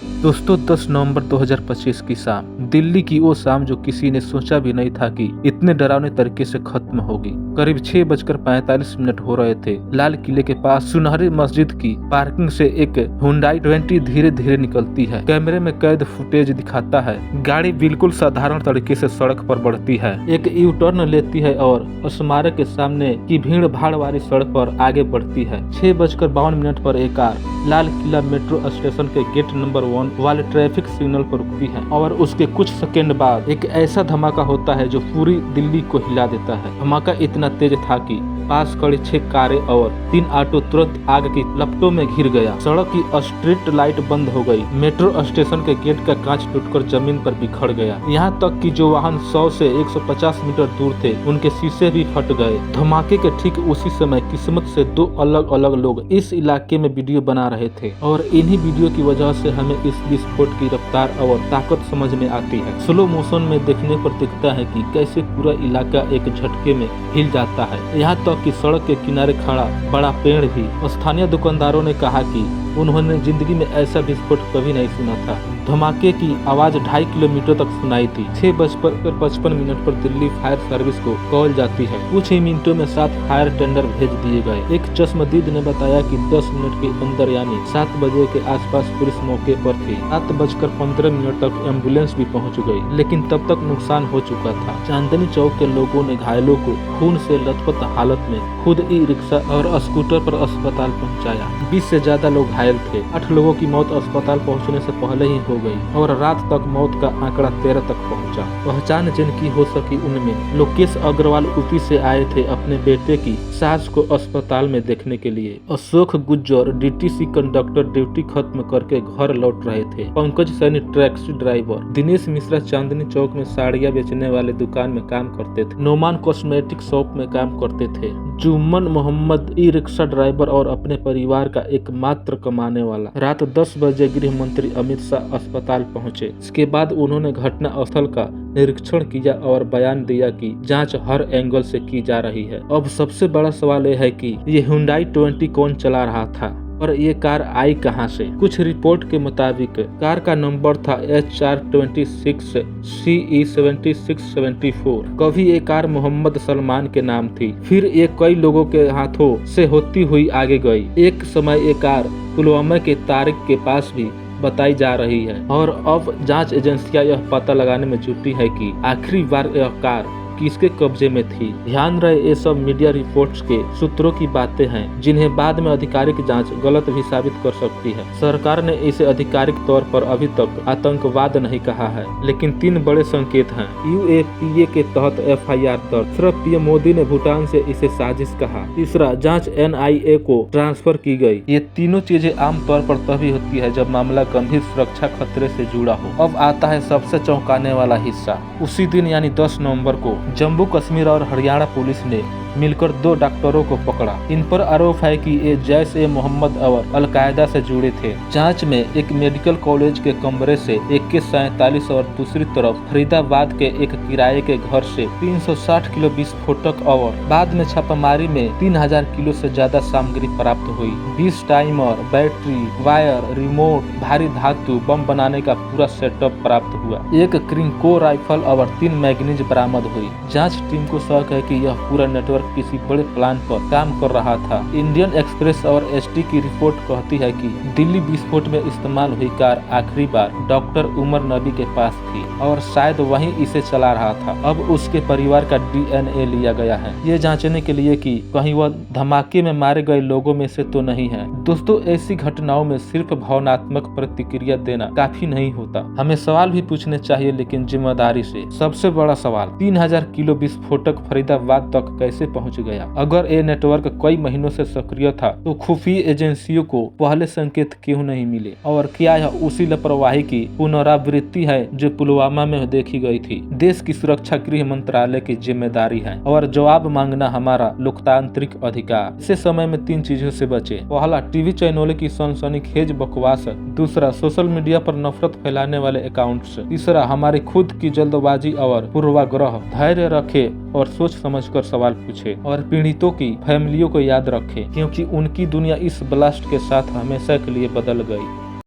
दोस्तों 10 नवंबर 2025 की शाम, दिल्ली की वो शाम जो किसी ने सोचा भी नहीं था कि इतने डरावने तरीके से खत्म होगी। करीब 6:45 हो रहे थे। लाल किले के पास सुनहरी मस्जिद की पार्किंग से एक हुंडई 20 धीरे धीरे निकलती है। कैमरे में कैद फुटेज दिखाता है। गाड़ी बिल्कुल साधारण तरीके से सड़क पर बढ़ती है, एक यू टर्न लेती है और स्मारक के सामने की भीड़ भाड़ वाली सड़क पर आगे बढ़ती है। 6:52 पर एक car Lal Qila metro station के गेट नंबर 1 वाले ट्रैफिक सिग्नल पर रुकती है और उसके कुछ सेकंड बाद एक ऐसा धमाका होता है जो पूरी दिल्ली को हिला देता है। धमाका इतना तेज था कि पास खड़ी 6 कारें और 3 ऑटो तुरंत आग की लपटों में घिर गया। सड़क की स्ट्रीट लाइट बंद हो गई। मेट्रो स्टेशन के गेट का कांच टूटकर जमीन पर बिखर गया। यहाँ तक कि जो वाहन 100 से 150 मीटर दूर थे उनके शीशे भी फट गए। धमाके के ठीक उसी समय किस्मत से 2 अलग अलग लोग इस इलाके में वीडियो बना रहे थे और इन्हीं वीडियो की वजह से हमें इस विस्फोट की रफ्तार और ताकत समझ में आती है। स्लो मोशन में देखने पर दिखता है कि कैसे पूरा इलाका एक झटके में हिल जाता है। यहाँ तक कि सड़क के किनारे खड़ा बड़ा पेड़ भी। स्थानीय दुकानदारों ने कहा कि उन्होंने जिंदगी में ऐसा विस्फोट कभी नहीं सुना था। धमाके की आवाज 2.5 किलोमीटर तक सुनाई थी। 6:55 पर दिल्ली फायर सर्विस को कॉल जाती है। कुछ ही मिनटों में 7 फायर टेंडर भेज दिए गए। एक चश्मदीद ने बताया कि 10 मिनट के अंदर यानी 7 बजे के आसपास पुलिस मौके पर थी। 7:15 तक एम्बुलेंस भी पहुंच गई, लेकिन तब तक नुकसान हो चुका था। चांदनी चौक के लोगों ने घायलों को खून से लथपथ हालत में खुद ई रिक्शा और स्कूटर पर अस्पताल पहुँचाया। 20 से ज्यादा लोग घायल थे। 8 लोगों की मौत अस्पताल पहुंचने से पहले ही हो गई और रात तक मौत का आंकड़ा 13 तक पहुंचा। पहचान जिनकी हो सकी उनमें लोकेश अग्रवाल यूपी से आए थे अपने बेटे की सास को अस्पताल में देखने के लिए। Ashok Gujjar DTC conductor duty खत्म करके घर लौट रहे थे। Pankaj Saini taxi driver. दिनेश मिश्रा चांदनी चौक में साड़ियां बेचने वाले दुकान में काम करते थे। नोमान कॉस्मेटिक शॉप में काम करते थे। Jumman Mohammad e rickshaw driver और अपने परिवार का एकमात्र कमाने वाला। रात 10 बजे गृह मंत्री अमित शाह अस्पताल पहुंचे। इसके बाद उन्होंने घटना स्थल का निरीक्षण किया और बयान दिया कि जांच हर एंगल से की जा रही है। अब सबसे बड़ा सवाल यह है कि ये हुंडई 20 कौन चला रहा था और ये कार आई कहां से। कुछ रिपोर्ट के मुताबिक कार का नंबर था HR26 CE 7674। कभी ये कार मोहम्मद सलमान के नाम थी, फिर ये कई लोगों के हाथों से होती हुई आगे गई। एक समय ये कार पुलवामा के तारिक के पास भी बताई जा रही है और अब जांच एजेंसियां यह पता लगाने में जुटी है कि आखिरी बार यह कार किसके कब्जे में थी। ध्यान रहे ये सब मीडिया रिपोर्ट्स के सूत्रों की बातें हैं जिन्हें बाद में आधिकारिक जांच गलत भी साबित कर सकती है। सरकार ने इसे आधिकारिक तौर पर अभी तक आतंकवाद नहीं कहा है, लेकिन 3 बड़े संकेत हैं। UAPA के तहत FIR दर्ज। दूसरा, PM मोदी ने भूटान से इसे साजिश कहा। तीसरा, जांच NIA को ट्रांसफर की गई। ये तीनों चीजें आमतौर पर तभी होती है जब मामला गंभीर सुरक्षा खतरे से जुड़ा हो। अब आता है सबसे चौंकाने वाला हिस्सा। उसी दिन यानी 10 नवंबर को जम्मू कश्मीर और हरियाणा पुलिस ने मिलकर 2 डॉक्टरों को पकड़ा। इन पर आरोप है कि ये जैश-ए-मोहम्मद और अल-कायदा से जुड़े थे। जांच में एक मेडिकल कॉलेज के कमरे से AK-47 और दूसरी तरफ फरीदाबाद के एक किराए के घर से 360 किलो विस्फोटक और बाद में छापामारी में 3000 किलो से ज्यादा सामग्री प्राप्त हुई। 20 टाइमर, बैटरी, वायर, रिमोट, भारी धातु बम बनाने का पूरा सेटअप प्राप्त हुआ। एक क्रिंको राइफल और 3 मैगनीज बरामद हुई। जांच टीम को शक है कि यह पूरा नेटवर्क किसी बड़े प्लान पर काम कर रहा था। इंडियन एक्सप्रेस और ST की रिपोर्ट कहती है कि दिल्ली विस्फोट में इस्तेमाल हुई कार आखिरी बार डॉक्टर उमर नबी के पास थी और शायद वहीं इसे चला रहा था। अब उसके परिवार का DNA लिया गया है, ये जांचने के लिए कि कहीं वह धमाके में मारे गए लोगों में से तो नहीं है। दोस्तों, ऐसी घटनाओं में सिर्फ भावनात्मक प्रतिक्रिया देना काफी नहीं होता। हमें सवाल भी पूछने चाहिए, लेकिन जिम्मेदारी से। सबसे बड़ा सवाल, 3000 किलो विस्फोटक फरीदाबाद तक कैसे पहुंच गया? अगर ये नेटवर्क कई महीनों से सक्रिय था तो खुफिया एजेंसियों को पहले संकेत क्यों नहीं मिले? और क्या यह उसी लापरवाही की पुनरावृत्ति है जो पुलवामा में देखी गई थी? देश की सुरक्षा गृह मंत्रालय की जिम्मेदारी है और जवाब मांगना हमारा लोकतांत्रिक अधिकार। इसे समय में 3 चीजों से बचे। पहला, टीवी चैनलों की सनसनीखेज बकवास। दूसरा, सोशल मीडिया पर नफरत फैलाने वाले अकाउंट्स। तीसरा, हमारी खुद की जल्दबाजी और पूर्वाग्रह। धैर्य रखे और सोच समझकर सवाल पूछे और पीड़ितों की फैमिलियों को याद रखें, क्योंकि उनकी दुनिया इस ब्लास्ट के साथ हमेशा के लिए बदल गई।